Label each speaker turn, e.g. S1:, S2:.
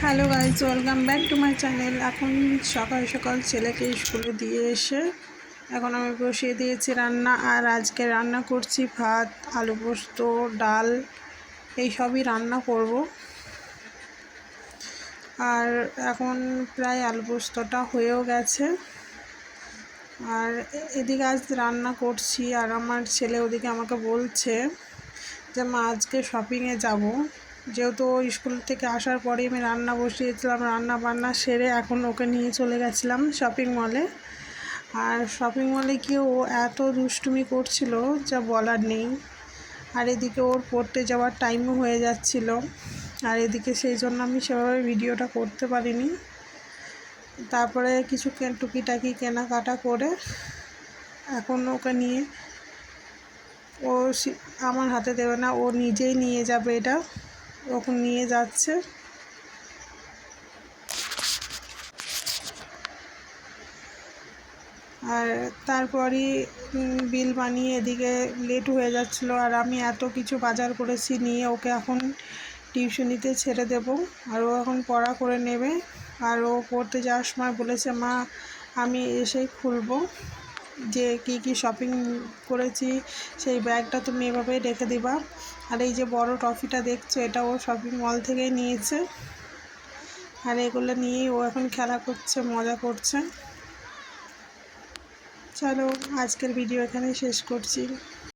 S1: Hello guys, welcome back to my channel. এখন সকাল সকাল ছেলেকে স্কুলে দিয়ে এসে এখন আমি বসিয়ে দিয়েছি রান্না। আর আজকে রান্না করছি ভাত, আলু পোস্ত, ডাল, এই সবই রান্না করব। আর এখন প্রায় আলু পোস্তটা হয়েও গেছে। আর এদিকে আজ রান্না করছি, আর আমার ছেলে ওদিকে আমাকে বলছে যে মা আজকে শপিংয়ে যাব। যেহেতু স্কুল থেকে আসার পরে আমি রান্না বসিয়েছিলাম, রান্না বান্না সেরে এখন ওকে নিয়ে চলে গেছিলাম শপিং মলে। আর শপিং মলে গিয়ে ও এত দুষ্টুমি করছিল যা বলার নেই। আর এদিকে ওর পড়তে যাওয়ার টাইমও হয়ে যাচ্ছিল। আর এদিকে সেই জন্য আমি সেভাবে ভিডিওটা করতে পারিনি। তারপরে কিছু টুকিটাকি কেনাকাটা করে এখন ওকে নিয়ে, ও আমার হাতে দেবে না, ও নিজেই নিয়ে যাবে। এটা ওকে নিয়ে যাচ্ছে। আর তারপরই বিল বানিয়ে এদিকে লেট হয়ে যাচ্ছিলো। আর আমি এত কিছু বাজার করেছি নিয়ে ওকে এখন টিউশনিতে ছেড়ে দেব। আর ও এখন পড়া করে নেবে। আর ও পড়তে যাওয়ার সময় বলেছে মা আমি এসেই খুলবো যে কি কি শপিং করেছি, সেই ব্যাগটা তুমি এভাবেই রেখে দিবা। আর এই যে বড় ট্রফিটা দেখছো, এটা ও শপিং মল থেকেই নিয়েছে। আর এগুলো নিয়েই ও এখন খেলা করছে, মজা করছে। চলো আজকের ভিডিও এখানেই শেষ করছি।